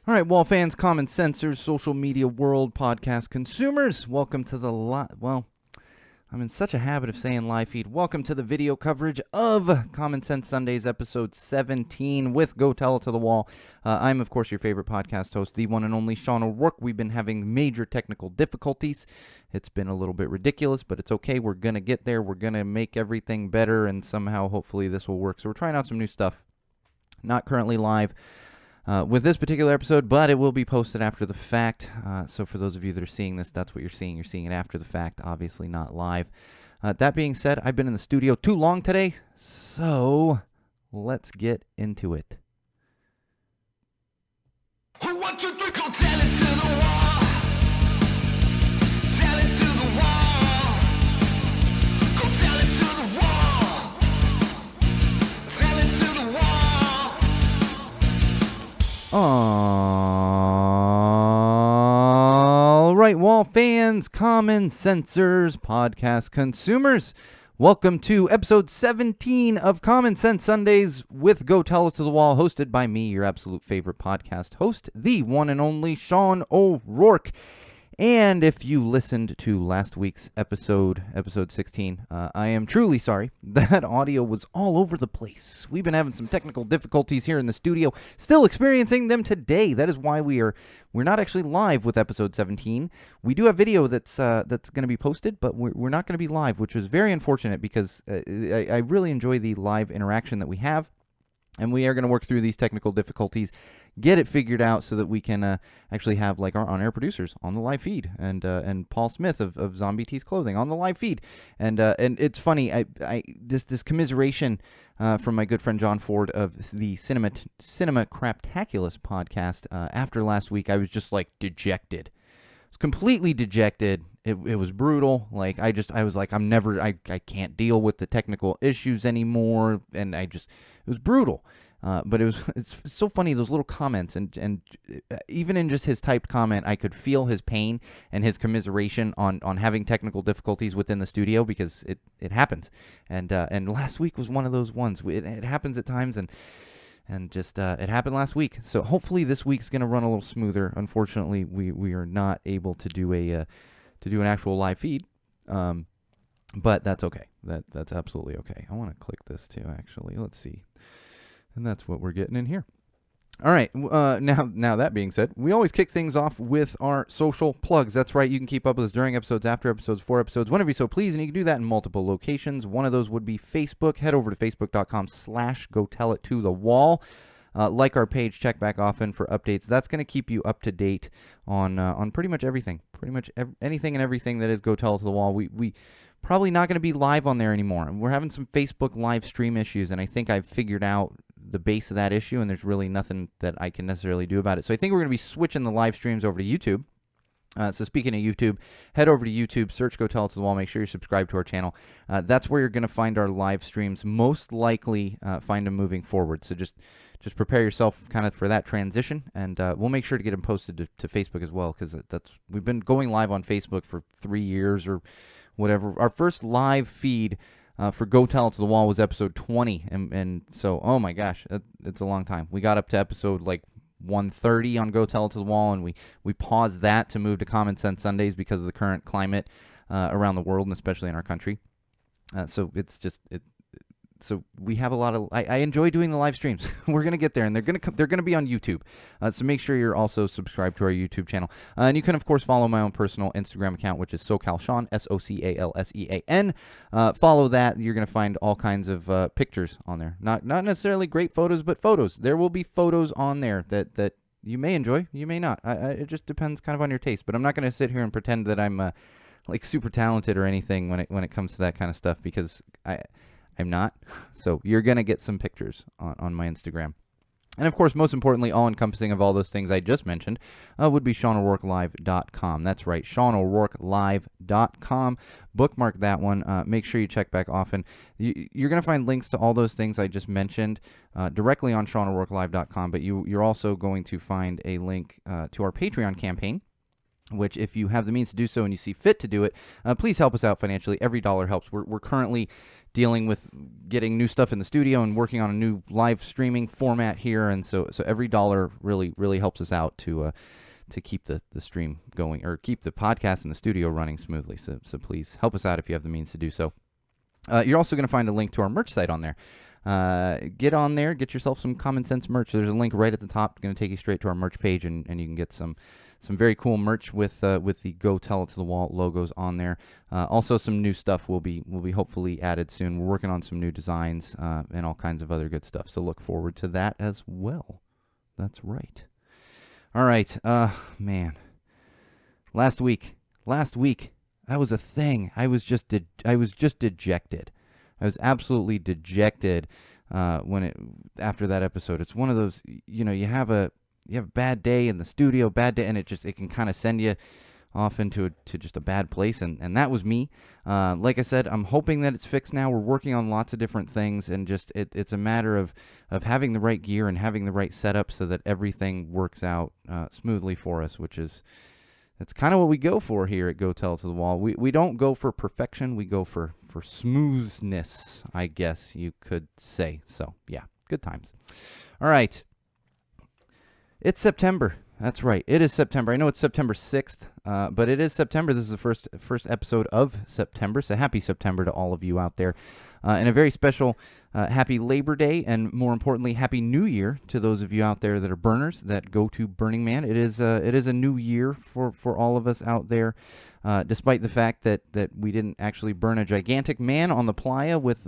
All right, wall fans, common sensors, social media world, podcast consumers, welcome to the I'm in such a habit of saying live feed. Welcome to the video coverage of Common Sense Sundays, episode 17 with Go Tell It to the Wall. I'm, of course, your favorite podcast host, the one and only Sean O'Rourke. We've been having major technical difficulties. It's been a little bit ridiculous, but it's okay. We're going to get there. We're going to make everything better, and somehow, hopefully, this will work. So we're trying out some new stuff. Not currently live with this particular episode, but it will be posted after the fact. So for those of you that are seeing this, that's what you're seeing. You're seeing it after the fact, obviously not live. That being said, I've been in the studio too long today, so let's get into it. One, two, three, go tell it to the wall. Tell it to the wall. Go tell it to the wall. Tell it to the wall. All right, wall fans, common sensors, podcast consumers, welcome to episode 17 of Common Sense Sundays with Go Tell It to the Wall, hosted by me, your absolute favorite podcast host, the one and only Sean O'Rourke. And if you listened to last week's episode 16, I am truly sorry. That audio was all over the place. We've been having some technical difficulties here in the studio, still experiencing them today. That is why we're not actually live with episode 17. We do have video that's going to be posted, but we're not going to be live, which was very unfortunate because I really enjoy the live interaction that we have. And we are going to work through these technical difficulties, get it figured out so that we can actually have like our on-air producers on the live feed, and Paul Smith of Zombie Tees Clothing on the live feed. And it's funny, this commiseration from my good friend John Ford of the Cinema Craptaculous podcast. After last week, I was just like dejected. I was completely dejected. It was brutal. Like I was like, I can't deal with the technical issues anymore, and it was brutal. But it's so funny, those little comments, and even in just his typed comment, I could feel his pain and his commiseration on having technical difficulties within the studio, because it happens. And last week was one of those ones. It happens at times, and just it happened last week. So hopefully this week's going to run a little smoother. Unfortunately, we are not able to do an actual live feed. But that's okay. That's absolutely okay. I want to click this too, actually. Let's see. And that's what we're getting in here. All right. Now that being said, we always kick things off with our social plugs. That's right. You can keep up with us during episodes, after episodes, for episodes, whenever you so please, and you can do that in multiple locations. One of those would be Facebook. Head over to facebook.com/GoTellItToTheWall. Like our page, check back often for updates. That's going to keep you up to date on pretty much everything. Anything and everything that is Go Tell It to the Wall. We probably not going to be live on there anymore. We're having some Facebook live stream issues, and I think I've figured out the base of that issue, and there's really nothing that I can necessarily do about it. So I think we're going to be switching the live streams over to YouTube. So speaking of YouTube, head over to YouTube, search Go Tell It to the Wall, make sure you're subscribed to our channel. That's where you're going to find our live streams, most likely find them moving forward. So just prepare yourself kind of for that transition, and we'll make sure to get them posted to Facebook as well, because we've been going live on Facebook for 3 years or whatever. Our first live feed for Go Tell It to the Wall was episode 20, and so, oh my gosh, it's a long time. We got up to episode like 130 on Go Tell It to the Wall, and we paused that to move to Common Sense Sundays because of the current climate around the world, and especially in our country. So it's just so we have a lot of. I enjoy doing the live streams. We're gonna get there, and they're gonna be on YouTube. So make sure you're also subscribed to our YouTube channel, and you can of course follow my own personal Instagram account, which is SoCalSean, SoCalSean. Follow that. You're gonna find all kinds of pictures on there. Not necessarily great photos, but photos. There will be photos on there that you may enjoy, you may not. It just depends kind of on your taste. But I'm not gonna sit here and pretend that I'm like super talented or anything when it comes to that kind of stuff, because I'm not. So you're going to get some pictures on my Instagram. And of course, most importantly, all-encompassing of all those things I just mentioned would be SeanO'RourkeLive.com. That's right, SeanO'RourkeLive.com. Bookmark that one. Make sure you check back often. You're going to find links to all those things I just mentioned directly on SeanO'RourkeLive.com, but you're also going to find a link to our Patreon campaign, which, if you have the means to do so and you see fit to do it, please help us out financially. Every dollar helps. We're currently dealing with getting new stuff in the studio and working on a new live streaming format here. And so every dollar really helps us out to keep the stream going, or keep the podcast and the studio running smoothly. So please help us out if you have the means to do so. You're also going to find a link to our merch site on there. Get on there, get yourself some Common Sense merch. There's a link right at the top, going to take you straight to our merch page, and you can get some very cool merch with the Go Tell It to the Wall logos on there. Also, some new stuff will be hopefully added soon. We're working on some new designs and all kinds of other good stuff. So look forward to that as well. That's right. All right, man. Last week, that was a thing. I was just dejected. I was absolutely dejected after that episode. It's one of those, you have a bad day in the studio, and it can kind of send you off into just a bad place, and that was me. Like I said, I'm hoping that it's fixed now. We're working on lots of different things, and just it's a matter of having the right gear and having the right setup so that everything works out smoothly for us, that's kind of what we go for here at Go Tell It to the Wall. We don't go for perfection. We go for smoothness, I guess you could say. So, yeah, good times. All right. It's September. That's right. It is September. I know it's September 6th, but it is September. This is the first episode of September, so happy September to all of you out there. And a very special happy Labor Day, and more importantly, Happy New Year to those of you out there that are burners, that go to Burning Man. It is a new year for all of us out there, despite the fact that we didn't actually burn a gigantic man on the playa with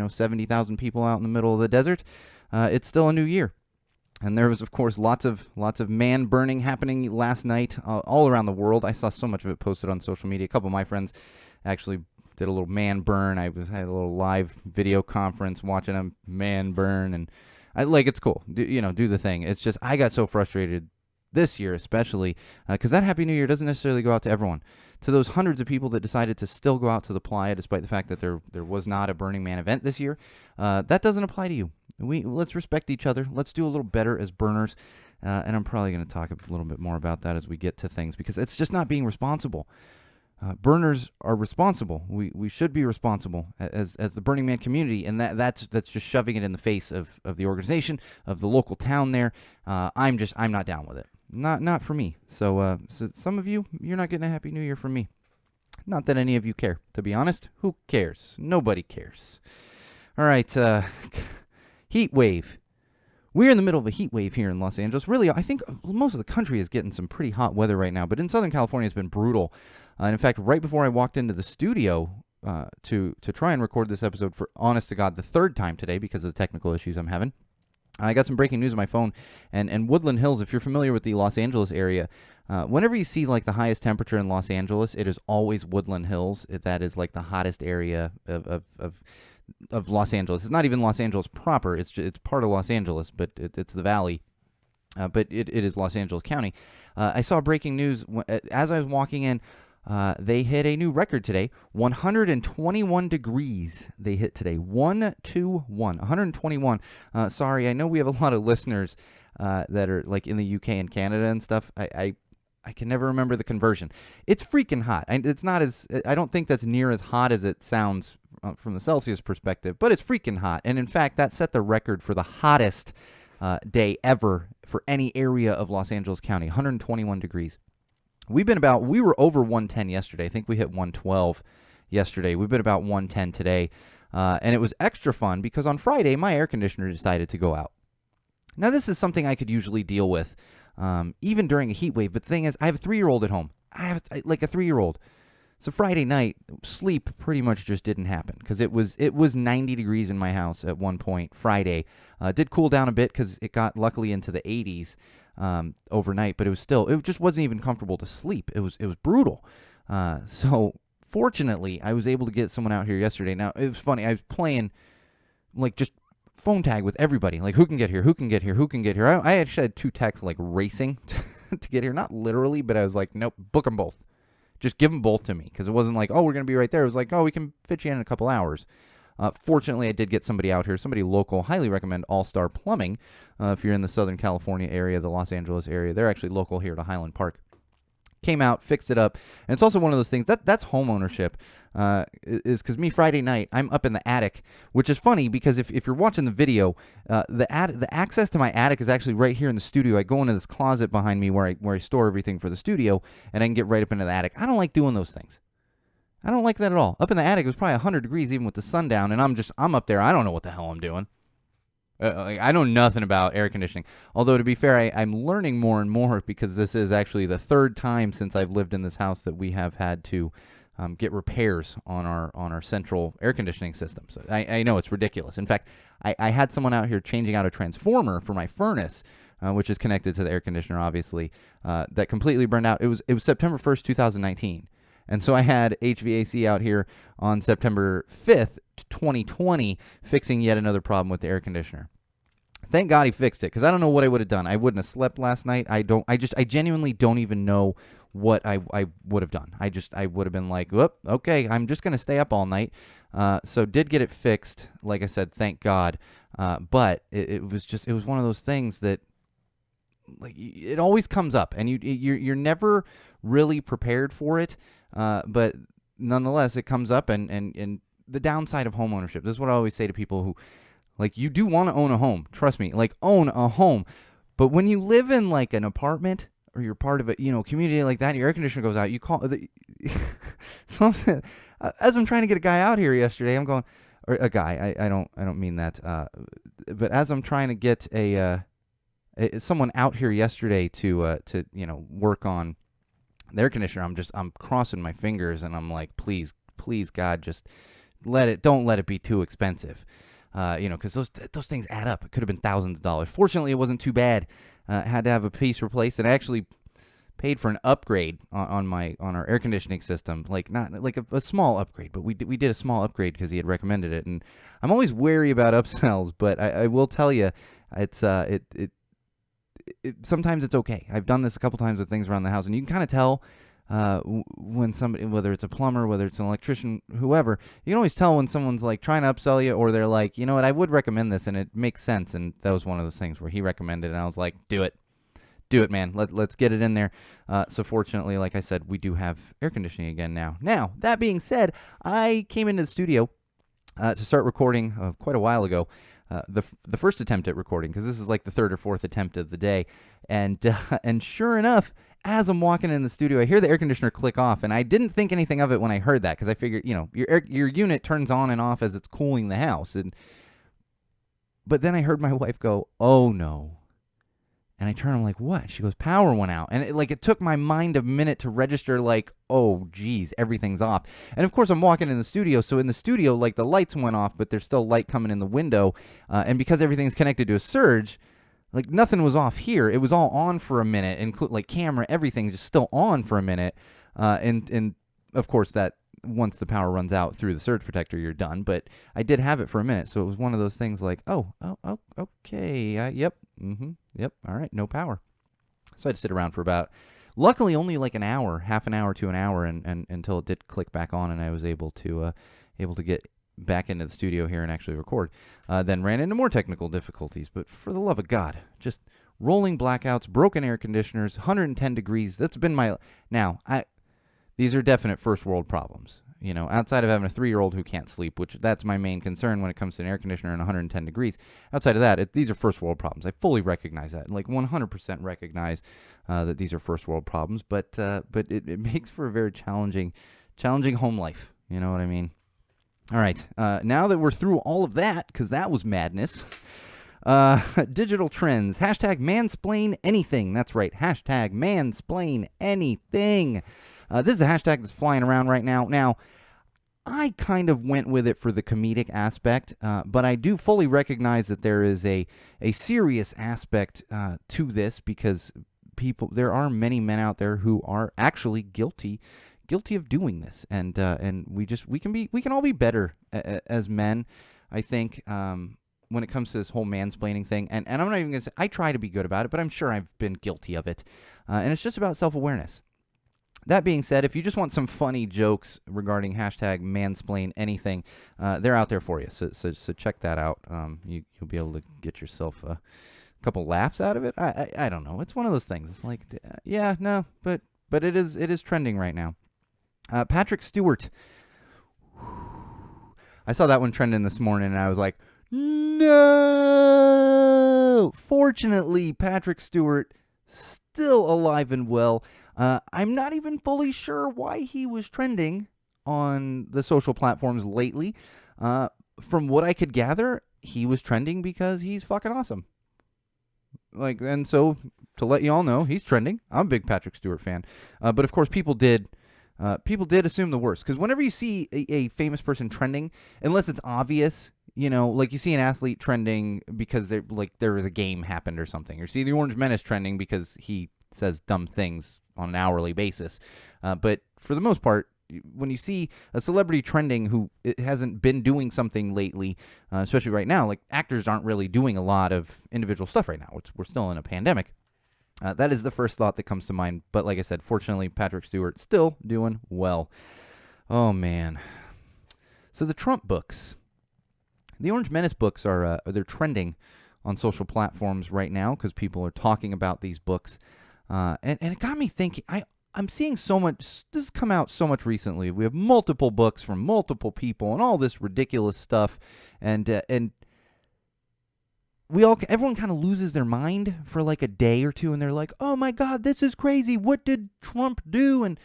70,000 people out in the middle of the desert. It's still a new year. And there was, of course, lots of man burning happening last night all around the world. I saw so much of it posted on social media. A couple of my friends actually did a little man burn. I had a little live video conference watching a man burn, and it's cool. Do the thing. It's just I got so frustrated this year, especially because that Happy New Year doesn't necessarily go out to everyone. To those hundreds of people that decided to still go out to the playa, despite the fact that there was not a Burning Man event this year, that doesn't apply to you. Let's respect each other. Let's do a little better as burners. And I'm probably going to talk a little bit more about that as we get to things, because it's just not being responsible. Burners are responsible. We should be responsible as the Burning Man community, and that's just shoving it in the face of the organization, of the local town there. I'm not down with it. Not for me. So some of you're not getting a Happy New Year from me. Not that any of you care, to be honest. Who cares? Nobody cares. All right. Heat wave. We're in the middle of a heat wave here in Los Angeles. Really, I think most of the country is getting some pretty hot weather right now, but in Southern California, it's been brutal. And in fact, right before I walked into the studio to try and record this episode for, honest to God, the third time today because of the technical issues I'm having, I got some breaking news on my phone. And Woodland Hills, if you're familiar with the Los Angeles area, whenever you see like the highest temperature in Los Angeles, it is always Woodland Hills. That is like the hottest area of Los Angeles. It's not even Los Angeles proper. It's part of Los Angeles, but it's the valley. But it is Los Angeles County. I saw breaking news as I was walking in. They hit a new record today. 121 degrees they hit today. 121. Sorry, I know we have a lot of listeners that are like in the UK and Canada and stuff. I can never remember the conversion. It's freaking hot. It's not as, I don't think that's near as hot as it sounds from the Celsius perspective, but it's freaking hot. And in fact, that set the record for the hottest day ever for any area of Los Angeles County. 121 degrees. We were over 110 yesterday. I think we hit 112 yesterday. We've been about 110 today. And it was extra fun because on Friday, my air conditioner decided to go out. Now, this is something I could usually deal with, even during a heat wave. But the thing is, I have a 3-year-old at home. I have like a 3-year-old. So Friday night, sleep pretty much just didn't happen because it was 90 degrees in my house at one point Friday. Did cool down a bit because it got luckily into the 80s overnight, but it just wasn't even comfortable to sleep. It was brutal. So fortunately, I was able to get someone out here yesterday. Now, it was funny. I was playing like just phone tag with everybody. Like, who can get here? Who can get here? Who can get here? I actually had 2 texts like racing to get here. Not literally, but I was like, nope, book them both. Just give them both to me because it wasn't like, oh, we're going to be right there. It was like, oh, we can fit you in a couple hours. Fortunately, I did get somebody out here, somebody local. Highly recommend All Star Plumbing if you're in the Southern California area, the Los Angeles area. They're actually local here to Highland Park. Came out, fixed it up. And it's also one of those things that's home ownership. Is because me Friday night I'm up in the attic, which is funny because if you're watching the video, the access to my attic is actually right here in the studio. I go into this closet behind me where I store everything for the studio, and I can get right up into the attic. I don't like doing those things. I don't like that at all. Up in the attic it was probably 100 degrees even with the sun down, and I'm up there. I don't know what the hell I'm doing. I know nothing about air conditioning. Although, to be fair, I'm learning more and more because this is actually the third time since I've lived in this house that we have had to get repairs on our central air conditioning system. So I know it's ridiculous. In fact, I had someone out here changing out a transformer for my furnace, which is connected to the air conditioner, obviously, that completely burned out. It was September 1st, 2019. And so I had HVAC out here on September 5th, 2020, fixing yet another problem with the air conditioner. Thank God he fixed it, because I don't know what I would have done. I wouldn't have slept last night. I genuinely don't even know what I would have done. I would have been like, whoop, okay, I'm just going to stay up all night. So did get it fixed, like I said, thank God. But it was one of those things that, like, it always comes up, and you're never really prepared for it. But nonetheless, it comes up, and the downside of home ownership. This is what I always say to people who, like, you do want to own a home. Trust me, like, own a home. But when you live in, like, an apartment or you're part of a, community like that, your air conditioner goes out, you call the, so as I'm trying to get a guy out here yesterday, I'm going, or a guy, I don't mean that, but as I'm trying to get someone out here yesterday to work on the air conditioner, I'm crossing my fingers, and I'm like, please God, just don't let it be too expensive. Because those things add up. It could have been thousands of dollars. Fortunately, it wasn't too bad. Had to have a piece replaced, and I actually paid for an upgrade on our air conditioning system. Like, not like a small upgrade, but we did a small upgrade because he had recommended it. And I'm always wary about upsells, but I will tell you, it's sometimes it's okay. I've done this a couple times with things around the house, and you can kind of tell when somebody, whether it's a plumber, whether it's an electrician, whoever, you can always tell when someone's like trying to upsell you, or they're like, you know what, I would recommend this, and it makes sense. And that was one of those things where he recommended it, and I was like, do it, man. Let's get it in there. So fortunately, like I said, we do have air conditioning again now. Now, that being said, I came into the studio to start recording quite a while ago. The first attempt at recording, because this is like the third or fourth attempt of the day, and sure enough, as I'm walking in the studio, I hear the air conditioner click off, and I didn't think anything of it when I heard that, because I figured, your unit turns on and off as it's cooling the house, but then I heard my wife go, "Oh no," and I turn, I'm like, "What?" She goes, "Power went out," and it took my mind a minute to register, like, oh geez, everything's off. And of course, I'm walking in the studio, so in the studio, like, the lights went off, but there's still light coming in the window, and because everything's connected to a surge, like, nothing was off here. It was all on for a minute, include like camera, everything just still on for a minute. And of course, that once the power runs out through the surge protector, you're done. But I did have it for a minute, so it was one of those things like, oh, okay, yep, all right, no power. So I had to sit around for about, luckily, only like an hour, half an hour to an hour, and until it did click back on, and I was able to get back into the studio here and actually record. Then ran into more technical difficulties, but for the love of God, just rolling blackouts, broken air conditioners, 110 degrees. That's been these are definite first world problems. Outside of having a 3-year-old who can't sleep, which that's my main concern when it comes to an air conditioner and 110 degrees. Outside of that, these are first world problems. I fully recognize that, like 100% recognize that these are first world problems. But it makes for a very challenging home life. You know what I mean? All right, now that we're through all of that, because that was madness, digital trends, hashtag mansplain anything. That's right, hashtag mansplain anything. This is a hashtag that's flying around right now. Now, I kind of went with it for the comedic aspect, but I do fully recognize that there is a serious aspect to this, because there are many men out there who are actually guilty of doing this, and we can all be better as men, I think, when it comes to this whole mansplaining thing. And I'm not even gonna say I try to be good about it, but I'm sure I've been guilty of it, and it's just about self-awareness. That being said, if you just want some funny jokes regarding hashtag mansplain anything, they're out there for you. So check that out. You'll be able to get yourself a couple laughs out of it. I don't know. It's one of those things. It's like, yeah, no, but but it is trending right now. Patrick Stewart. I saw that one trending this morning, and I was like, no. Fortunately, Patrick Stewart still alive and well. I'm not even fully sure why he was trending on the social platforms lately. From what I could gather, he was trending because he's fucking awesome. And so to let you all know, he's trending. I'm a big Patrick Stewart fan. But of course, people did assume the worst, because whenever you see a famous person trending, unless it's obvious, like you see an athlete trending because there was a game happened or something, or see the Orange Menace trending because he says dumb things on an hourly basis. But for the most part, when you see a celebrity trending who hasn't been doing something lately, especially right now, like actors aren't really doing a lot of individual stuff right now. We're still in a pandemic. That is the first thought that comes to mind. But like I said, fortunately, Patrick Stewart still doing well. Oh, man. So the Trump books. The Orange Menace books they're trending on social platforms right now because people are talking about these books. And it got me thinking, I'm seeing so much, this has come out so much recently. We have multiple books from multiple people and all this ridiculous stuff. And everyone kind of loses their mind for like a day or two, and they're like, oh my God, this is crazy. What did Trump do? And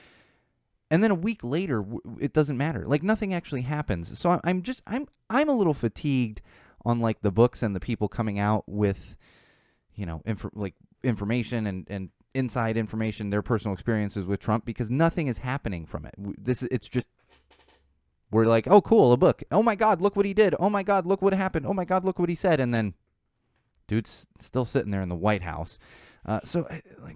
then a week later, it doesn't matter. Like nothing actually happens. So I'm a little fatigued on like the books and the people coming out with, information and inside information, their personal experiences with Trump, because nothing is happening from it. It's just, we're like, oh cool, a book. Oh my God, look what he did. Oh my God, look what happened. Oh my God, look what he said. And then dude's still sitting there in the White House. So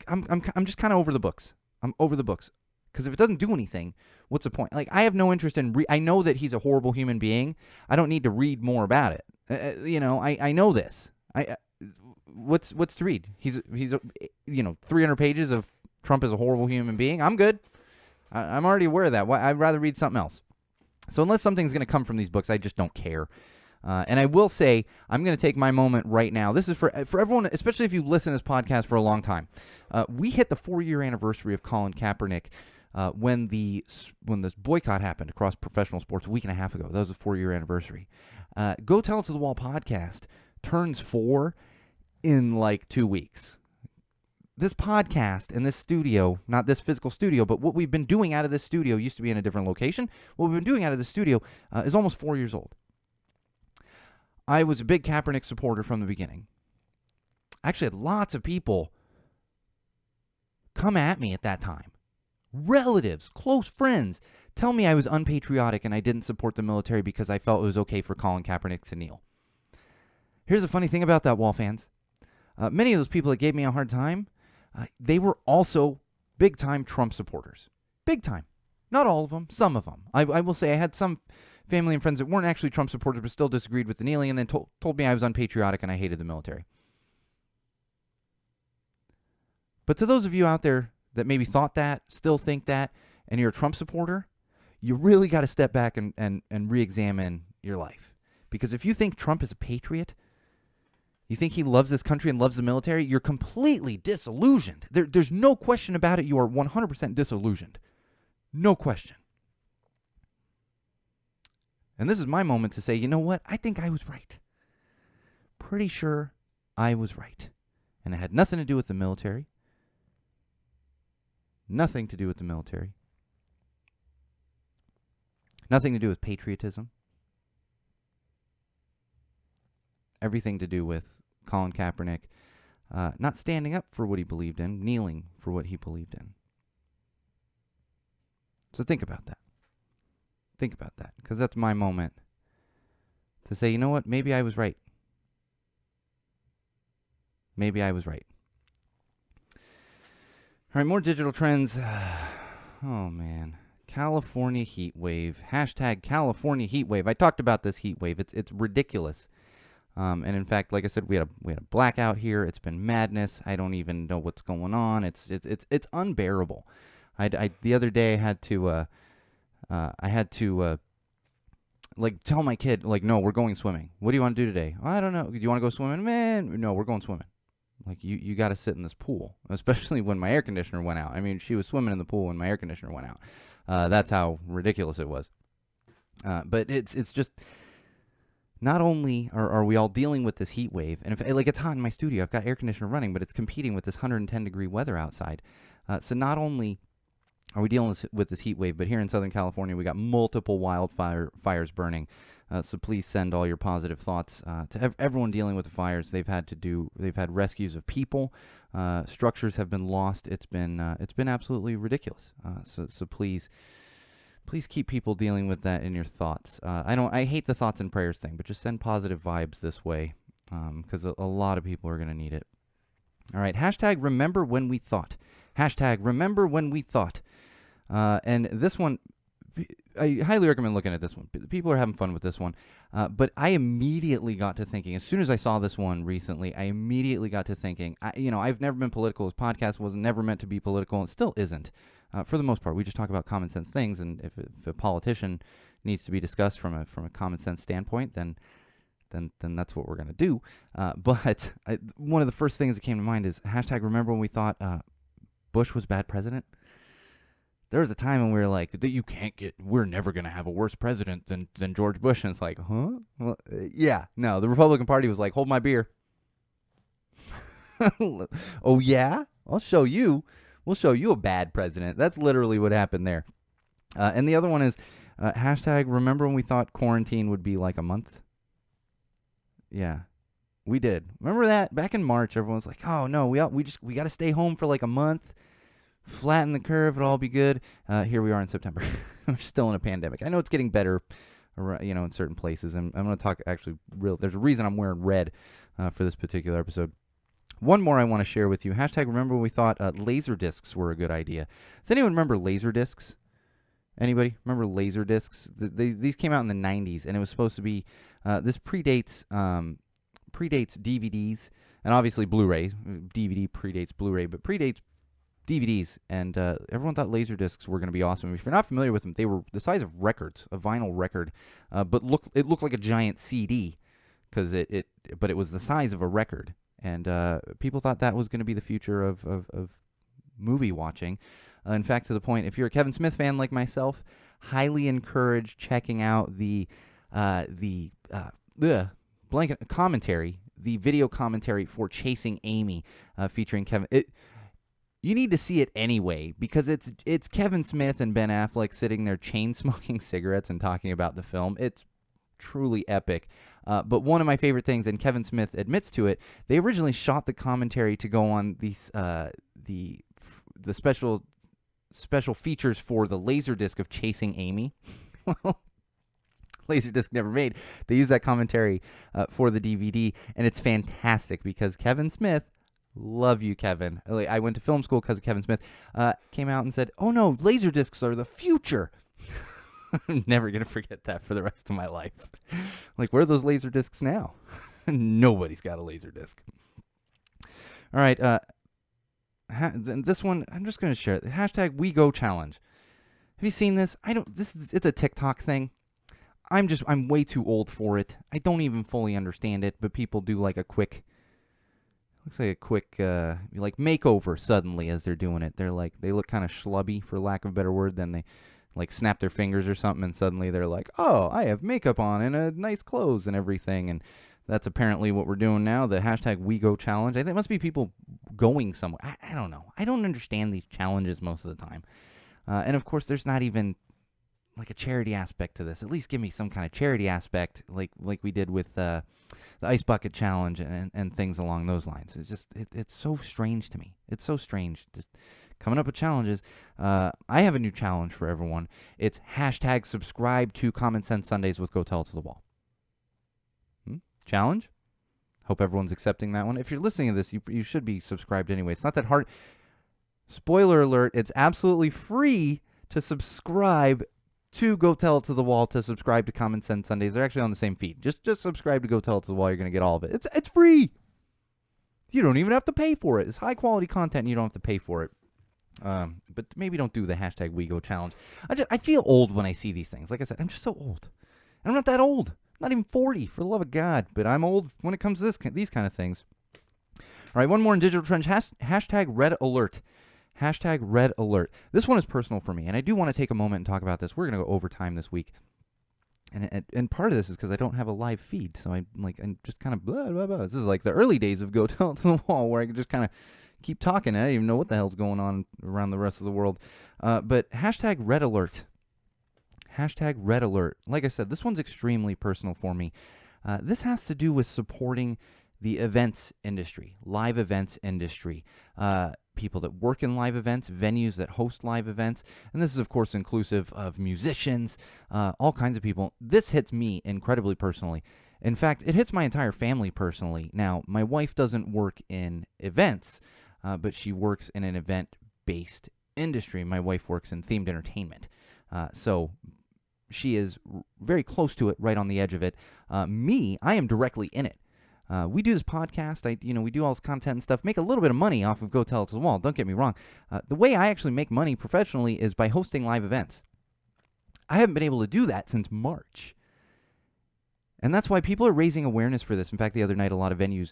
I'm just kind of over the books. I'm over the books. Because if it doesn't do anything, what's the point? Like, I have no interest in I know that he's a horrible human being. I don't need to read more about it. I know this. What's to read? He's 300 pages of Trump as a horrible human being. I'm good. I'm already aware of that. I'd rather read something else. So unless something's going to come from these books, I just don't care. And I will say, I'm going to take my moment right now. This is for everyone, especially if you listen to this podcast for a long time. We hit the 4-year anniversary of Colin Kaepernick when this boycott happened across professional sports a week and a half ago. That was a 4-year anniversary. Go Tell It to the Wall podcast turns 4 in like 2 weeks. This podcast and this studio, not this physical studio, but what we've been doing out of this studio, used to be in a different location. What we've been doing out of this studio is almost 4 years old. I was a big Kaepernick supporter from the beginning. I actually had lots of people come at me at that time. Relatives, close friends, tell me I was unpatriotic and I didn't support the military because I felt it was okay for Colin Kaepernick to kneel. Here's the funny thing about that, Wall fans. Many of those people that gave me a hard time, they were also big-time Trump supporters. Big time. Not all of them, some of them. I will say I had some family and friends that weren't actually Trump supporters but still disagreed with the kneeling and then told me I was unpatriotic and I hated the military. But to those of you out there that maybe thought that, still think that, and you're a Trump supporter, you really got to step back and re-examine your life. Because if you think Trump is a patriot, you think he loves this country and loves the military, you're completely disillusioned. There's no question about it. You are 100% disillusioned. No question. And this is my moment to say, you know what? I think I was right. Pretty sure I was right. And it had nothing to do with the military. Nothing to do with the military. Nothing to do with patriotism. Everything to do with Colin Kaepernick not standing up for what he believed in, kneeling for what he believed in. So think about that. Think about that, because that's my moment to say, you know what, maybe I was right. Maybe I was right. All right, more digital trends. Oh, man. California heat wave. Hashtag California heat wave. I talked about this heat wave. It's ridiculous. And in fact, like I said, we had a blackout here. It's been madness. I don't even know what's going on. It's unbearable. I the other day I had to like tell my kid, like, no, we're going swimming. What do you want to do today? I don't know. Do you want to go swimming? Man, no, we're going swimming. Like, you got to sit in this pool, especially when my air conditioner went out. I mean, she was swimming in the pool when my air conditioner went out. That's how ridiculous it was. But it's just, not only are we all dealing with this heat wave, and like, it's hot in my studio. I've got air conditioner running, but it's competing with this 110-degree weather outside. So not only are we dealing with this heat wave, but here in Southern California, we got multiple fires burning. So please send all your positive thoughts to everyone dealing with the fires. They've had rescues of people. Structures have been lost. It's been absolutely ridiculous. So please keep people dealing with that in your thoughts. I hate the thoughts and prayers thing, but just send positive vibes this way, because a lot of people are going to need it. All right, hashtag remember when we thought. Hashtag remember when we thought. And this one, I highly recommend looking at this one. People are having fun with this one. But I immediately got to thinking, as soon as I saw this one recently, I immediately got to thinking, I've never been political. This podcast was never meant to be political, and still isn't. For the most part, we just talk about common sense things, and if a politician needs to be discussed from a common sense standpoint, then that's what we're going to do. But one of the first things that came to mind is hashtag remember when we thought Bush was bad president? There was a time when we were like, we're never going to have a worse president than George Bush. And it's like, huh? Well, yeah, no, the Republican Party was like, hold my beer. Oh, yeah? I'll show you. We'll show you a bad president. That's literally what happened there. And the other one is hashtag remember when we thought quarantine would be like a month? Yeah, we did. Remember that? Back in March, everyone was like, oh, no, we got to stay home for like a month. Flatten the curve, it'll all be good. Here we are in September. We're still in a pandemic. I know it's getting better, in certain places. And I'm going to talk there's a reason I'm wearing red for this particular episode. One more I want to share with you. Hashtag remember when we thought laser discs were a good idea. Does anyone remember laser discs? Anybody remember laser discs? These came out in the 90s, and it was supposed to be, this predates DVDs, and obviously Blu-ray. DVD predates Blu-ray, but predates DVDs, and everyone thought laser discs were going to be awesome. If you're not familiar with them, they were the size of records, a vinyl record, but it looked like a giant CD, because but it was the size of a record, and people thought that was going to be the future of movie watching. In fact, to the point, if you're a Kevin Smith fan like myself, highly encourage checking out the blanket commentary, the video commentary for Chasing Amy, featuring Kevin. You need to see it anyway, because it's Kevin Smith and Ben Affleck sitting there chain-smoking cigarettes and talking about the film. It's truly epic. But one of my favorite things, and Kevin Smith admits to it, they originally shot the commentary to go on the special features for the Laserdisc of Chasing Amy. Well, Laserdisc never made. They used that commentary for the DVD, and it's fantastic because Kevin Smith, love you, Kevin. I went to film school because of Kevin Smith. Came out and said, "Oh no, Laserdiscs are the future." I'm never gonna forget that for the rest of my life. Like, where are those Laserdiscs now? Nobody's got a Laserdisc. All right. This one, I'm just gonna share it. Hashtag We Go Challenge. Have you seen this? It's a TikTok thing. I'm way too old for it. I don't even fully understand it, but people do like a quick. Looks like a quick, makeover suddenly as they're doing it. They look kind of schlubby, for lack of a better word. Then they, snap their fingers or something, and suddenly they're like, oh, I have makeup on and nice clothes and everything. And that's apparently what we're doing now, the hashtag We Go Challenge. I think it must be people going somewhere. I don't know. I don't understand these challenges most of the time. And, of course, there's not even, a charity aspect to this. At least give me some kind of charity aspect, like we did with the Ice Bucket Challenge and things along those lines. It's just, it's so strange to me. It's so strange. Just coming up with challenges. I have a new challenge for everyone. It's hashtag subscribe to Common Sense Sundays with Go Tell It to the Wall. Challenge? Hope everyone's accepting that one. If you're listening to this, you should be subscribed anyway. It's not that hard. Spoiler alert, it's absolutely free to subscribe to Go Tell It to the Wall, to subscribe to Common Sense Sundays. They're actually on the same feed. Just subscribe to Go Tell It to the Wall. You're going to get all of it. It's free. You don't even have to pay for it. It's high quality content and you don't have to pay for it. But maybe don't do the hashtag We Go Challenge. I feel old when I see these things. Like I said, I'm just so old. And I'm not that old. I'm not even 40, for the love of God. But I'm old when it comes to these kind of things. right, one more in digital trends. Hashtag red alert. Hashtag red alert. This one is personal for me, and I do want to take a moment and talk about this. We're going to go overtime this week. And part of this is because I don't have a live feed, so I'm just kind of blah, blah, blah. This is like the early days of Go Tell It to the Wall, where I can just kind of keep talking. I don't even know what the hell's going on around the rest of the world. But hashtag red alert. Hashtag red alert. Like I said, this one's extremely personal for me. This has to do with supporting the events industry, live events industry. People that work in live events, venues that host live events. And this is, of course, inclusive of musicians, all kinds of people. This hits me incredibly personally. In fact, it hits my entire family personally. Now, my wife doesn't work in events, but she works in an event-based industry. My wife works in themed entertainment. So she is very close to it, right on the edge of it. Me, I am directly in it. We do this podcast. We do all this content and stuff. Make a little bit of money off of Go Tell It to the Wall. Don't get me wrong. The way I actually make money professionally is by hosting live events. I haven't been able to do that since March, and that's why people are raising awareness for this. In fact, the other night, a lot of venues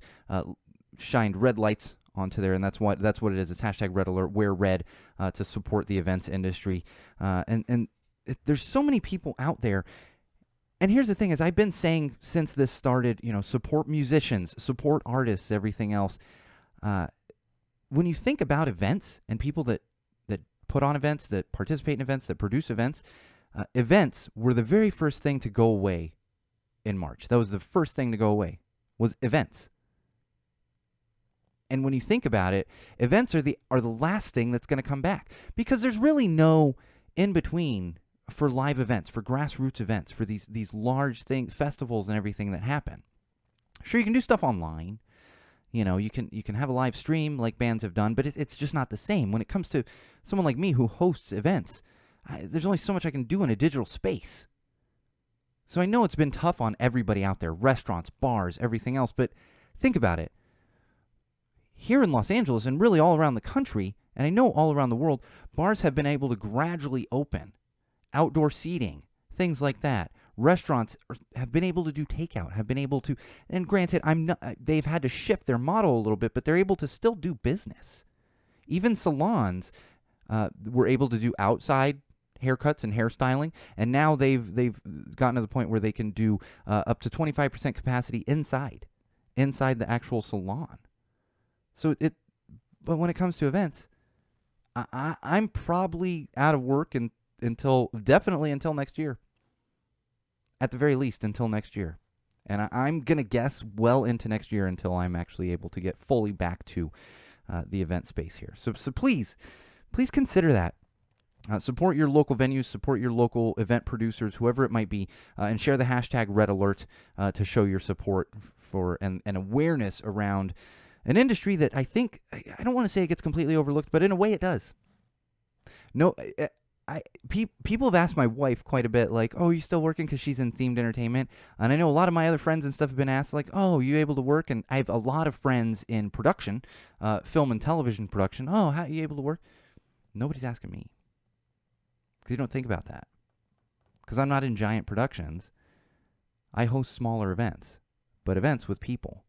shined red lights onto there, and that's what it is. It's hashtag red alert. Wear red to support the events industry, there's so many people out there. And here's the thing, is I've been saying since this started, support musicians, support artists, everything else. When you think about events and people that put on events, that participate in events, that produce events, events were the very first thing to go away in March. That was the first thing to go away, was events. And when you think about it, events are the last thing that's going to come back, because there's really no in between for live events, for grassroots events, for these large things, festivals and everything that happen. Sure, you can do stuff online. You can have a live stream like bands have done, but it's just not the same. When it comes to someone like me who hosts events, there's only so much I can do in a digital space. So I know it's been tough on everybody out there, restaurants, bars, everything else, but think about it. Here in Los Angeles and really all around the country, and I know all around the world, bars have been able to gradually open. Outdoor seating, things like that. Restaurants have been able to do takeout, have been able to, and granted, they've had to shift their model a little bit, but they're able to still do business. Even salons were able to do outside haircuts and hairstyling, and now they've gotten to the point where they can do up to 25% capacity inside the actual salon. So but when it comes to events, I'm probably out of work definitely until next year. At the very least, until next year. And I'm going to guess well into next year until I'm actually able to get fully back to the event space here. So please consider that. Support your local venues, support your local event producers, whoever it might be, and share the hashtag Red Alert to show your support for and awareness around an industry that I think, I don't want to say it gets completely overlooked, but in a way it does. No, people have asked my wife quite a bit, like, oh, are you still working, because she's in themed entertainment? And I know a lot of my other friends and stuff have been asked, like, oh, are you able to work? And I have a lot of friends in production, film and television production. Oh, how are you able to work? Nobody's asking me, because you don't think about that. Because I'm not in giant productions. I host smaller events, but events with people.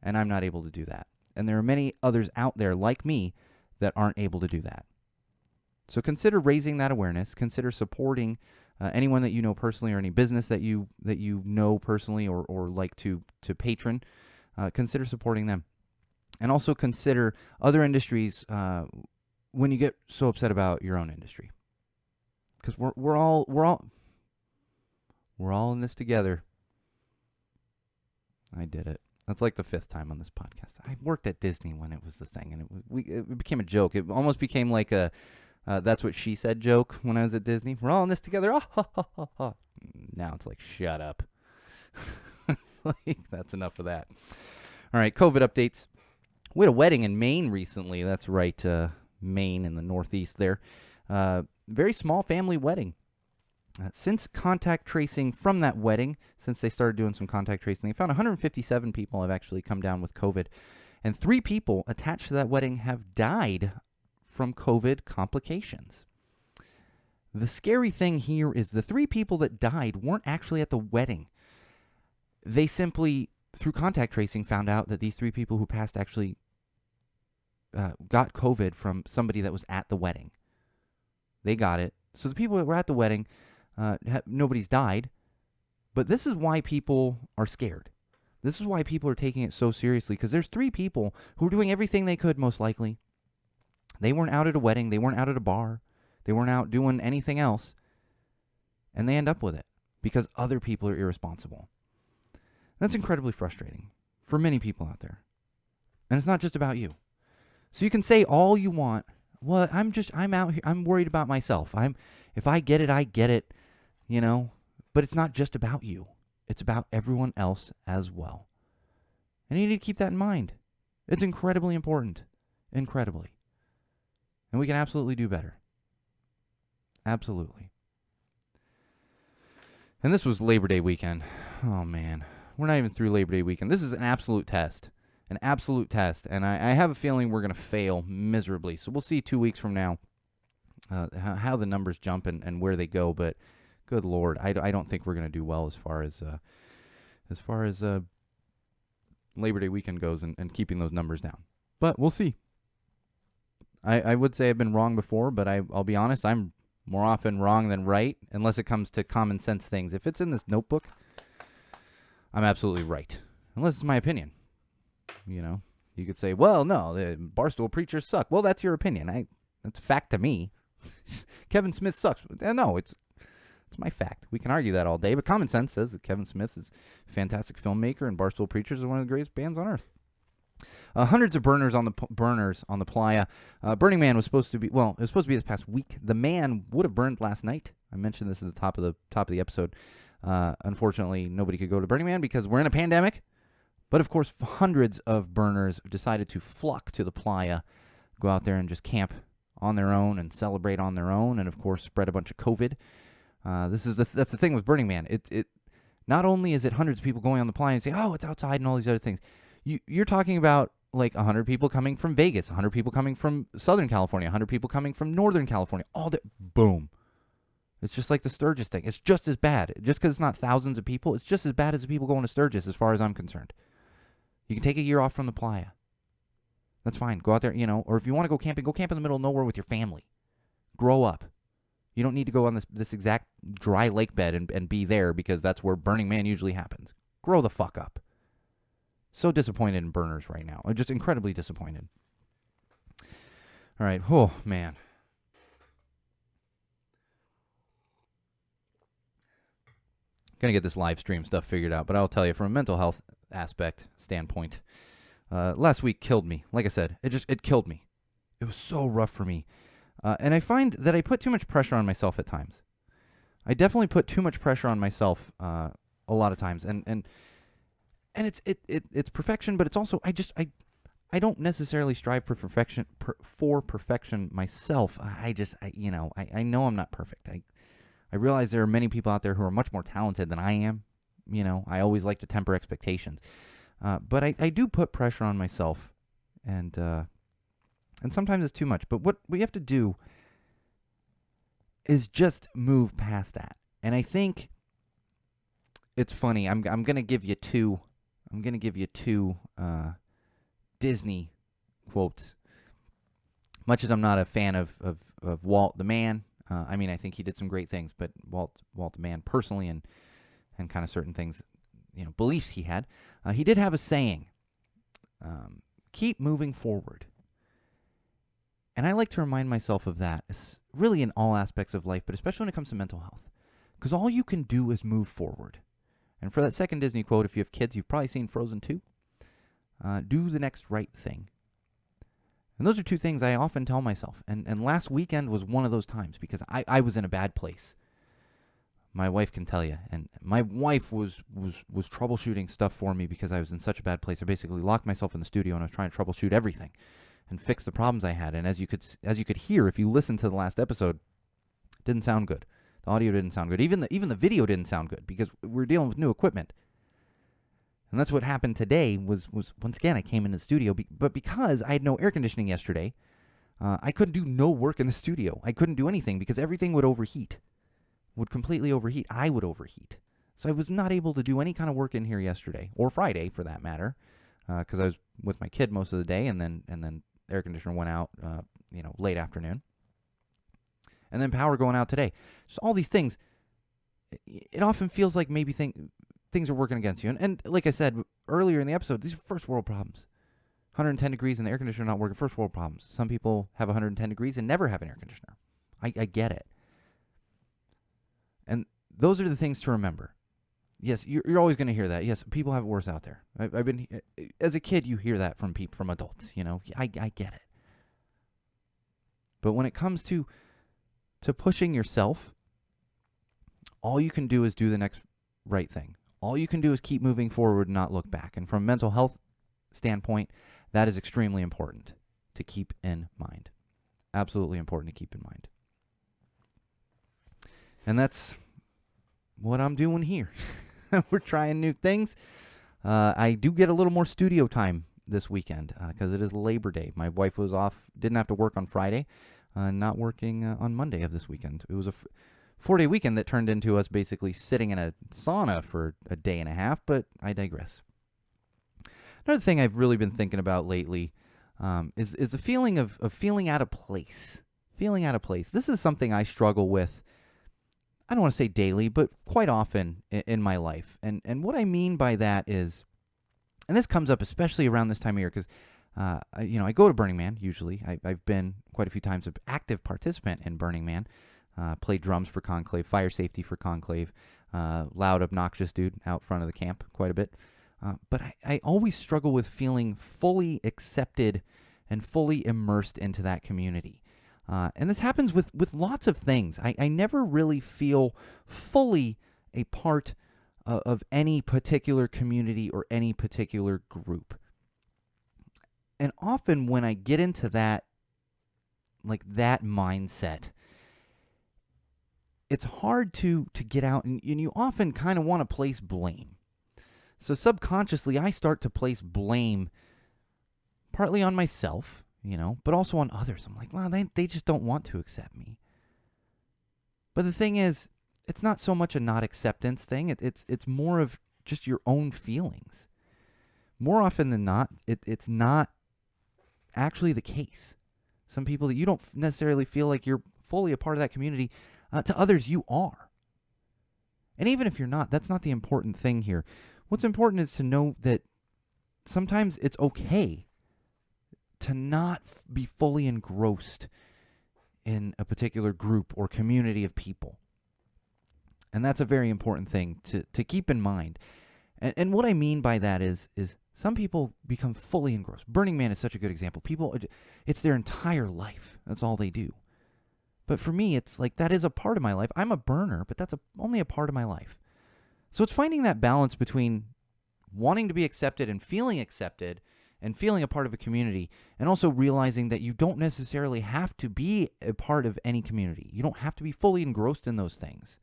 And I'm not able to do that. And there are many others out there like me that aren't able to do that. So consider raising that awareness. Consider supporting anyone that you know personally, or any business that you know personally or like to patron. Consider supporting them. And also consider other industries when you get so upset about your own industry. Because we're all in this together. I did it. That's like the 5th time on this podcast. I worked at Disney when it was the thing, and it became a joke. It almost became like a that's what she said joke when I was at Disney. We're all in this together. Oh, ha, ha, ha, ha. Now it's like, shut up. Like, that's enough of that. All right, COVID updates. We had a wedding in Maine recently. That's right, Maine in the Northeast there. Very small family wedding. Since contact tracing from that wedding, since they started doing some contact tracing, they found 157 people have actually come down with COVID. And 3 people attached to that wedding have died from COVID complications. The scary thing here is the 3 people that died weren't actually at the wedding. They simply, through contact tracing, found out that these 3 people who passed actually got COVID from somebody that was at the wedding. They got it. So the people that were at the wedding, nobody's died. But this is why people are scared. This is why people are taking it so seriously, because there's 3 people who were doing everything they could, most likely. They weren't out at a wedding. They weren't out at a bar. They weren't out doing anything else. And they end up with it because other people are irresponsible. That's incredibly frustrating for many people out there. And it's not just about you. So you can say all you want. Well, I'm out here. I'm worried about myself. If I get it, I get it, But it's not just about you. It's about everyone else as well. And you need to keep that in mind. It's incredibly important. Incredibly. And we can absolutely do better. Absolutely. And this was Labor Day weekend. Oh, man. We're not even through Labor Day weekend. This is an absolute test. An absolute test. And I have a feeling we're going to fail miserably. So we'll see 2 weeks from now how the numbers jump and where they go. But good Lord, I don't think we're going to do well as far as Labor Day weekend goes and keeping those numbers down. But we'll see. I would say I've been wrong before, but I'll be honest, I'm more often wrong than right, unless it comes to common sense things. If it's in this notebook, I'm absolutely right, unless it's my opinion. You could say, well, no, the Barstool preachers suck. Well, that's your opinion. That's a fact to me. Kevin Smith sucks. No, it's my fact. We can argue that all day, but common sense says that Kevin Smith is a fantastic filmmaker and Barstool Preachers are one of the greatest bands on earth. Hundreds of burners on the playa. Burning Man was supposed to be, it was supposed to be this past week. The man would have burned last night. I mentioned this at the top of the episode. Unfortunately, nobody could go to Burning Man because we're in a pandemic. But of course, hundreds of burners decided to flock to the playa, go out there and just camp on their own and celebrate on their own, and of course spread a bunch of COVID. That's the thing with Burning Man. It not only is it hundreds of people going on the playa and saying, oh, it's outside and all these other things. You're talking about like 100 people coming from Vegas, 100 people coming from Southern California, 100 people coming from Northern California. Boom. It's just like the Sturgis thing. It's just as bad. Just because it's not thousands of people, it's just as bad as the people going to Sturgis as far as I'm concerned. You can take a year off from the playa. That's fine. Go out there, or if you want to go camping, go camp in the middle of nowhere with your family. Grow up. You don't need to go on this exact dry lake bed and be there because that's where Burning Man usually happens. Grow the fuck up. So disappointed in burners right now. I'm just incredibly disappointed. All right. Oh, man. Gonna get this live stream stuff figured out, but I'll tell you from a mental health standpoint, last week killed me. Like I said, it killed me. It was so rough for me. And I find that I put too much pressure on myself at times. I definitely put too much pressure on myself a lot of times, and it's perfection, but it's also I don't necessarily strive for perfection myself. I know I'm not perfect. I realize there are many people out there who are much more talented than I am. I always like to temper expectations, but I do put pressure on myself, and sometimes it's too much. But what we have to do is just move past that. And I think it's funny. I'm gonna give you two. I'm gonna give you two Disney quotes. Much as I'm not a fan of Walt the man, I think he did some great things. But Walt the man personally, and kind of certain things, beliefs he had. He did have a saying: "Keep moving forward." And I like to remind myself of that, really in all aspects of life, but especially when it comes to mental health. Because all you can do is move forward. And for that second Disney quote, if you have kids, you've probably seen Frozen 2. Do the next right thing. And those are two things I often tell myself. And last weekend was one of those times because I was in a bad place. My wife can tell you. And my wife was troubleshooting stuff for me because I was in such a bad place. I basically locked myself in the studio and I was trying to troubleshoot everything and fix the problems I had. And as you could hear, if you listened to the last episode, it didn't sound good. The audio didn't sound good. Even the video didn't sound good because we're dealing with new equipment. And that's what happened today was once again, I came in the studio, but because I had no air conditioning yesterday, I couldn't do no work in the studio. I couldn't do anything because everything would overheat, would completely overheat. I would overheat. So I was not able to do any kind of work in here yesterday, or Friday for that matter, because I was with my kid most of the day and then air conditioner went out, late afternoon. And then power going out today. So all these things, it often feels like maybe things are working against you. And like I said earlier in the episode, these are first world problems. 110 degrees and the air conditioner not working, first world problems. Some people have 110 degrees and never have an air conditioner. I get it. And those are the things to remember. Yes, you're always going to hear that. Yes, people have it worse out there. I've been, as a kid, you hear that from adults. I get it. But when it comes to pushing yourself, all you can do is do the next right thing. All you can do is keep moving forward and not look back. And from a mental health standpoint, that is extremely important to keep in mind. Absolutely important to keep in mind. And that's what I'm doing here. We're trying new things. I do get a little more studio time this weekend because it is Labor Day. My wife was off, didn't have to work on Friday, not working on Monday of this weekend. It was a 4-day weekend that turned into us basically sitting in a sauna for a day and a half, but I digress. Another thing I've really been thinking about lately is the feeling of feeling out of place. Feeling out of place. This is something I struggle with, I don't want to say daily, but quite often in my life. And what I mean by that is, and this comes up especially around this time of year because, I go to Burning Man usually. I've been quite a few times an active participant in Burning Man. Played drums for Conclave, fire safety for Conclave, loud, obnoxious dude out front of the camp quite a bit. But I always struggle with feeling fully accepted and fully immersed into that community. And this happens with lots of things. I never really feel fully a part of any particular community or any particular group. And often when I get into that mindset, it's hard to get out, and you often kind of want to place blame. So subconsciously, I start to place blame partly on myself, but also on others. I'm like, well, they just don't want to accept me. But the thing is, it's not so much a not acceptance thing. It's more of just your own feelings. More often than not, it's not actually the case. Some people that you don't necessarily feel like you're fully a part of that community, to others you are. And even if you're not, that's not the important thing here. What's important is to know that sometimes it's okay to not be fully engrossed in a particular group or community of people. And that's a very important thing to keep in mind. And what I mean by that is some people become fully engrossed. Burning Man is such a good example. People, it's their entire life. That's all they do. But for me, it's like that is a part of my life. I'm a burner, but that's only a part of my life. So it's finding that balance between wanting to be accepted and feeling a part of a community, and also realizing that you don't necessarily have to be a part of any community. You don't have to be fully engrossed in those things.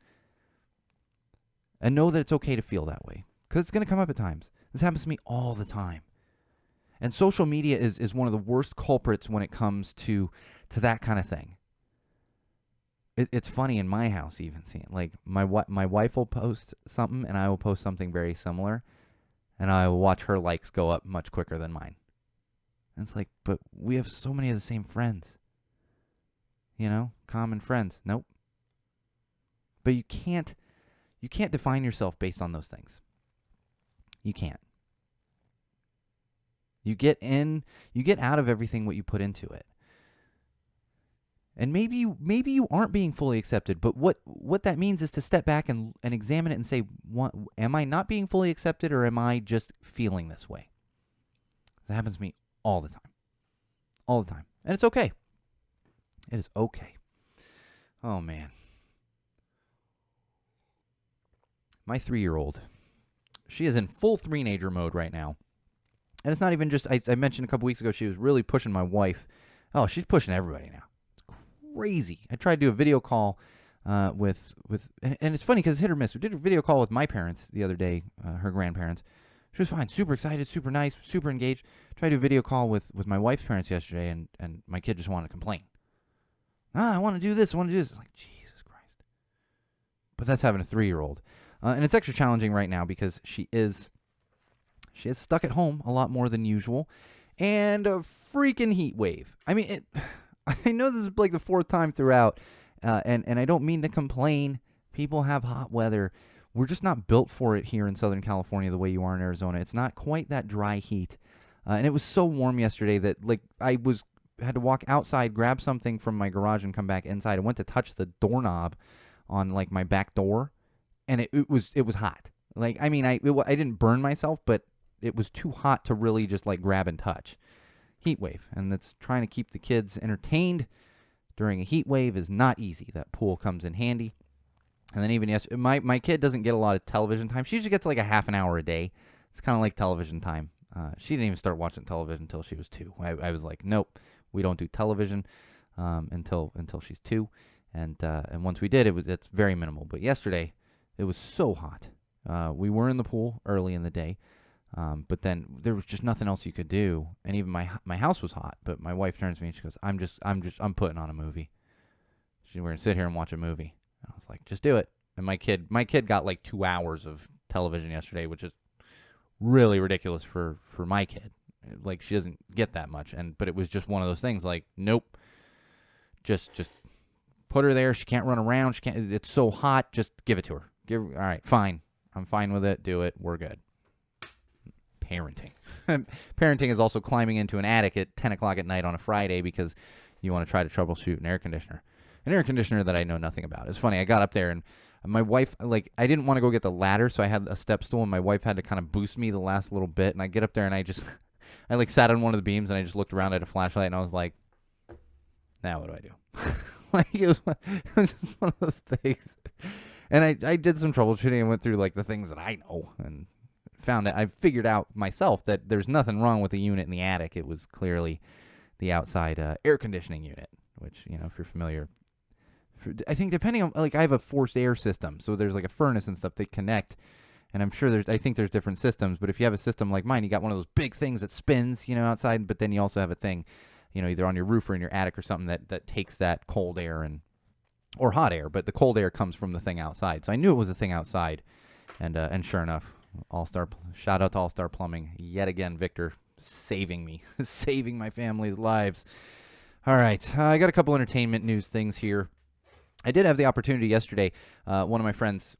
And know that it's okay to feel that way, because it's going to come up at times. This happens to me all the time. And social media is one of the worst culprits when it comes to that kind of thing. It's funny in my house even seeing, like, my wife will post something and I will post something very similar, and I will watch her likes go up much quicker than mine. And it's like, but we have so many of the same friends. Common friends. Nope. But you can't define yourself based on those things. You can't. You get out of everything what you put into it. And maybe you aren't being fully accepted, but what that means is to step back and examine it and say, am I not being fully accepted, or am I just feeling this way? That happens to me all the time. All the time. And it's okay. It is okay. Oh, man. My 3-year-old, she is in full three-nager mode right now. And it's not even just, I mentioned a couple weeks ago, she was really pushing my wife. Oh, she's pushing everybody now. Crazy. I tried to do a video call with and it's funny because it's hit or miss. We did a video call with my parents the other day, her grandparents. She was fine, super excited, super nice, super engaged. Tried to do a video call with my wife's parents yesterday, and my kid just wanted to complain. I want to do this, I want to do this. It's like, Jesus Christ. But that's having a 3-year-old. And it's extra challenging right now because she is stuck at home a lot more than usual. and a freaking heat wave. I mean, I know this is like the fourth time throughout, and I don't mean to complain. People have hot weather. We're just not built for it here in Southern California the way you are in Arizona. It's not quite that dry heat. And it was so warm yesterday that like had to walk outside, grab something from my garage, and come back inside. I went to touch the doorknob on like my back door, and it was hot. Like, I mean, I didn't burn myself, but it was too hot to really just like grab and touch. Heat wave, and that's trying to keep the kids entertained during a heat wave is not easy. That pool comes in handy. And then even yesterday, my kid doesn't get a lot of television time. She usually gets like a half an hour a day. It's kind of like television time. She didn't even start watching television until she was 2. I was like, nope, we don't do television until she's 2. And once we did, it's very minimal. But yesterday, it was so hot. We were in the pool early in the day, but then there was just nothing else you could do. And even my house was hot. But my wife turns to me and she goes, I'm putting on a movie. We're gonna sit here and watch a movie. I was like, just do it. And my kid got like 2 hours of television yesterday, which is really ridiculous for my kid. Like, she doesn't get that much. But it was just one of those things like, nope, just put her there. She can't run around. It's so hot. Just give it to her. All right, fine. I'm fine with it. Do it. We're good. Parenting. Parenting is also climbing into an attic at 10 o'clock at night on a Friday because you want to try to troubleshoot an air conditioner. An air conditioner that I know nothing about. It's funny. I got up there and my wife, like, I didn't want to go get the ladder, so I had a step stool, and my wife had to kind of boost me the last little bit. And I get up there and I like sat on one of the beams and I just looked around at a flashlight and I was like, now what do I do? Like, it was just one of those things. And I did some troubleshooting and went through like the things that I know and I figured out myself that there's nothing wrong with the unit in the attic. It was clearly the outside air conditioning unit, which, you know, if you're familiar, I think depending on, like, I have a forced air system, so there's like a furnace and stuff, they connect, and I'm sure I think there's different systems, but if you have a system like mine, you got one of those big things that spins, you know, outside, but then you also have a thing, you know, either on your roof or in your attic or something that takes that cold air or hot air, but the cold air comes from the thing outside. So I knew it was a thing outside, and sure enough, shout out to All-Star Plumbing yet again, Victor, saving me, saving my family's lives. All right, I got a couple entertainment news things here. I did have the opportunity yesterday. One of my friends,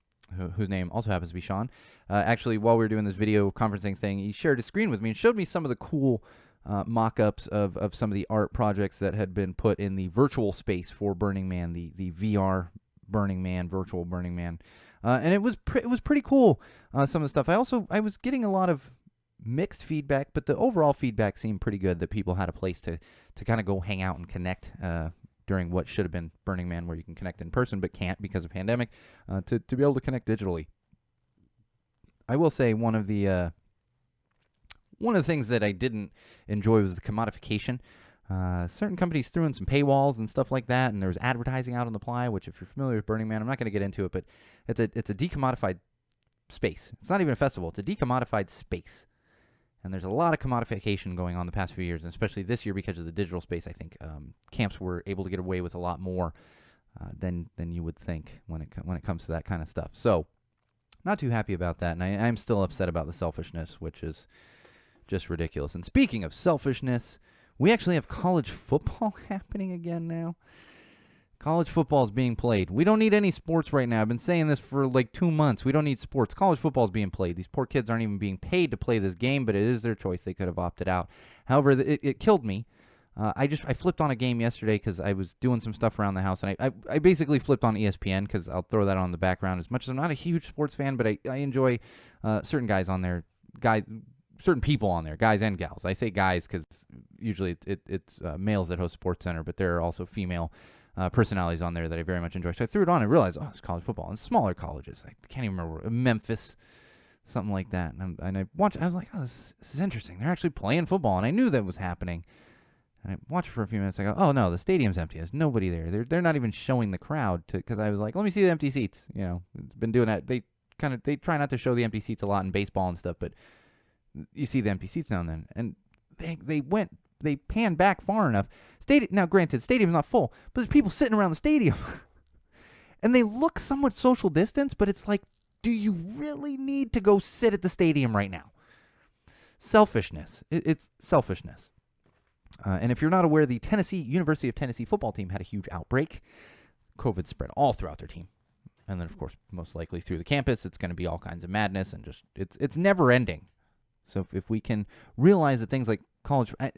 whose name also happens to be Sean, actually, while we were doing this video conferencing thing, he shared his screen with me and showed me some of the cool mock-ups of some of the art projects that had been put in the virtual space for Burning Man, the VR Burning Man, virtual Burning Man, and it was pretty cool. Some of the stuff. I was getting a lot of mixed feedback, but the overall feedback seemed pretty good. That people had a place to kind of go hang out and connect during what should have been Burning Man, where you can connect in person but can't because of pandemic, to be able to connect digitally. I will say one of the things that I didn't enjoy was the commodification. Certain companies threw in some paywalls and stuff like that, and there was advertising out on the fly, which, if you're familiar with Burning Man, I'm not going to get into it, but it's a decommodified space. It's not even a festival. It's a decommodified space. And there's a lot of commodification going on the past few years, and especially this year because of the digital space. I think camps were able to get away with a lot more than you would think when it comes to that kind of stuff. So, not too happy about that, and I'm still upset about the selfishness, which is just ridiculous. And speaking of selfishness, we actually have college football happening again now. College football is being played. We don't need any sports right now. I've been saying this for like 2 months. We don't need sports. College football is being played. These poor kids aren't even being paid to play this game, but it is their choice. They could have opted out. However, it killed me. I flipped on a game yesterday because I was doing some stuff around the house, and I basically flipped on ESPN because I'll throw that on the background. As much as I'm not a huge sports fan, but I enjoy certain guys on there, certain people on there, guys and gals. I say guys because usually it's males that host SportsCenter, but there are also female personalities on there that I very much enjoy. So I threw it on and realized, it's college football. And smaller colleges. I can't even remember. Memphis, something like that. And I watched. I was like, this is interesting. They're actually playing football. And I knew that was happening. And I watched it for a few minutes. I go, oh, no, the stadium's empty. There's nobody there. They're not even showing the crowd. Because I was like, let me see the empty seats. You know, it's been doing that. They try not to show the empty seats a lot in baseball and stuff. But you see the empty seats now and then. And they panned back far enough. Now, granted, stadium's not full, but there's people sitting around the stadium. And they look somewhat social distance, but it's like, do you really need to go sit at the stadium right now? selfishness. It's selfishness. And if you're not aware, the University of Tennessee football team had a huge outbreak. COVID spread all throughout their team. And then, of course, most likely through the campus, it's going to be all kinds of madness and just it's never ending. So if we can realize that things like college, I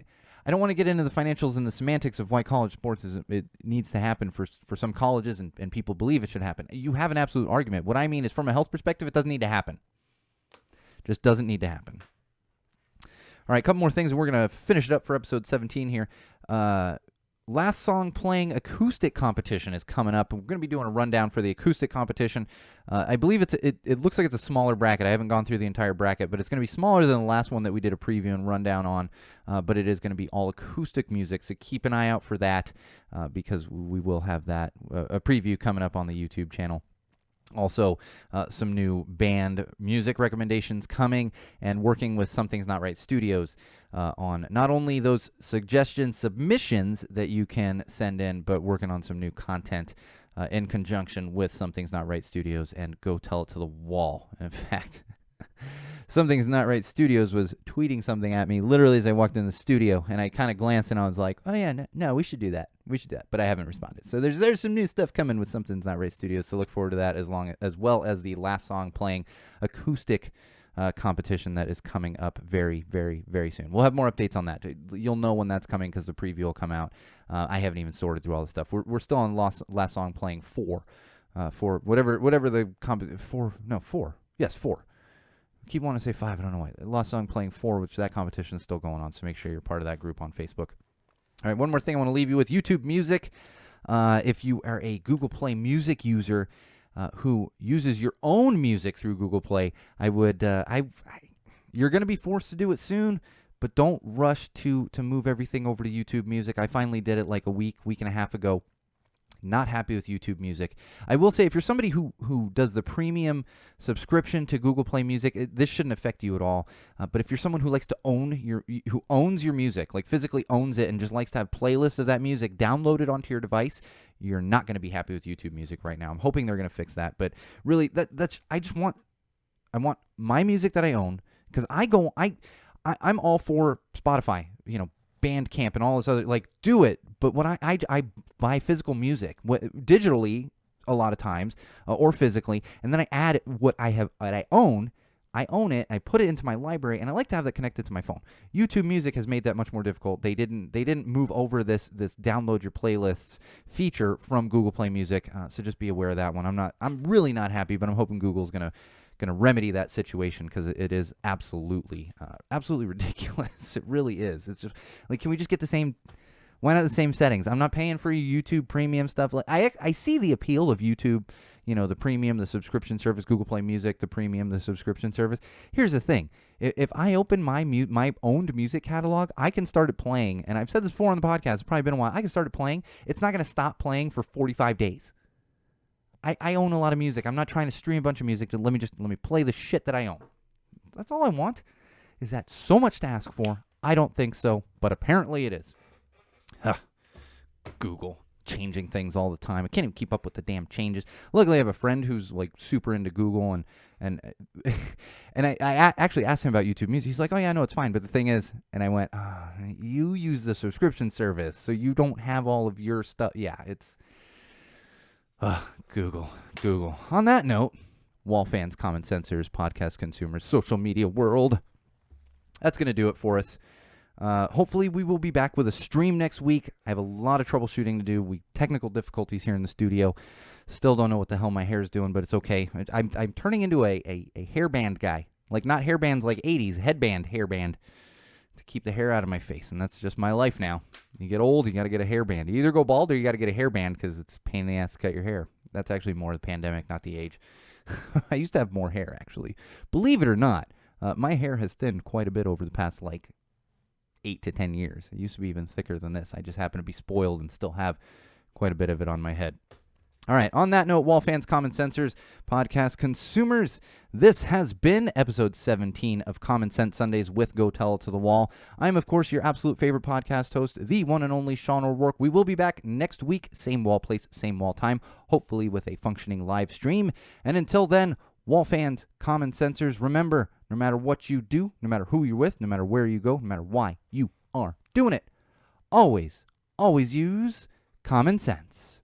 don't want to get into the financials and the semantics of why college sports it needs to happen for some colleges and people believe it should happen. You have an absolute argument. What I mean is, from a health perspective, it doesn't need to happen. Just doesn't need to happen. All right, a couple more things, and we're going to finish it up for episode 17 here. Last song playing acoustic competition is coming up. We're going to be doing a rundown for the acoustic competition. I believe it looks like it's a smaller bracket. I haven't gone through the entire bracket, but it's going to be smaller than the last one that we did a preview and rundown on. But it is going to be all acoustic music, so keep an eye out for that because we will have that a preview coming up on the YouTube channel. Also, some new band music recommendations coming, and working with Something's Not Right Studios on not only those submissions that you can send in, but working on some new content in conjunction with Something's Not Right Studios and Go Tell It to the Wall. In fact, Something's Not Right Studios was tweeting something at me literally as I walked in the studio, and I kind of glanced and I was like, oh yeah, no, we should do that. But I haven't responded. So there's some new stuff coming with Something's Not Right Studios, so look forward to that as well as the last song playing acoustic competition that is coming up very, very, very soon. We'll have more updates on that. You'll know when that's coming because the preview will come out. I haven't even sorted through all the stuff. We're still on last song playing 4 for whatever the 4. Yes, 4. Keep wanting to say 5. I don't know why. Last song playing 4, which that competition is still going on. So make sure you're part of that group on Facebook. All right, one more thing I want to leave you with: YouTube Music. If you are a Google Play Music user who uses your own music through Google Play, I would you're going to be forced to do it soon, but don't rush to move everything over to YouTube Music. I finally did it like a week and a half ago. Not happy with YouTube Music. I will say, if you're somebody who does the premium subscription to Google Play Music, this shouldn't affect you at all. But if you're someone who likes to who owns your music, like physically owns it, and just likes to have playlists of that music downloaded onto your device, you're not going to be happy with YouTube Music right now. I'm hoping they're going to fix that. But really, I want my music that I own, because I'm all for Spotify, Bandcamp and all this other, do it. But when I buy physical music, digitally a lot of times, or physically, and then I add what I own it, I put it into my library, and I like to have that connected to my phone. YouTube Music has made that much more difficult. They didn't move over this download your playlists feature from Google Play Music, so just be aware of that one. I'm really not happy, but I'm hoping Google's gonna remedy that situation, because it is absolutely ridiculous. It really is. It's just like, can we just get the same? Why not the same settings? I'm not paying for YouTube Premium stuff. Like, I see the appeal of YouTube, the premium, the subscription service, Google Play Music, the premium, the subscription service. Here's the thing: if I open my owned music catalog, I can start it playing. And I've said this before on the podcast. It's probably been a while. I can start it playing. It's not going to stop playing for 45 days. I own a lot of music. I'm not trying to stream a bunch of music. Let me play the shit that I own. That's all I want. Is that so much to ask for? I don't think so, but apparently it is. Google changing things all the time. I can't even keep up with the damn changes. Luckily, I have a friend who's super into Google, and I actually asked him about YouTube Music. He's like, "Oh yeah, no, it's fine." But the thing is, and I went, "You use the subscription service, so you don't have all of your stuff." Yeah, it's Google. On that note, wall fans, common sensors, podcast consumers, social media world, that's going to do it for us. Hopefully we will be back with a stream next week. I have a lot of troubleshooting to do. Technical difficulties here in the studio. Still don't know what the hell my hair is doing, but it's okay. I'm turning into a hairband guy. Not hairbands like 80s, hairband to keep the hair out of my face, and that's just my life now. You get old, you got to get a hairband. You either go bald or you got to get a hairband, because it's a pain in the ass to cut your hair. That's actually more the pandemic, not the age. I used to have more hair, actually. Believe it or not, my hair has thinned quite a bit over the past 8 to 10 years. It used to be even thicker than this. I just happen to be spoiled and still have quite a bit of it on my head. All right, on that note, wall fans, common sensors, podcast consumers, this has been episode 17 of Common Sense Sundays with Go Tell It to the Wall. I'm, of course, your absolute favorite podcast host, the one and only Sean O'Rourke. We will be back next week, same wall place, same wall time, hopefully with a functioning live stream. And until then, wall fans, common sensors, remember, no matter what you do, no matter who you're with, no matter where you go, no matter why you are doing it, always use common sense.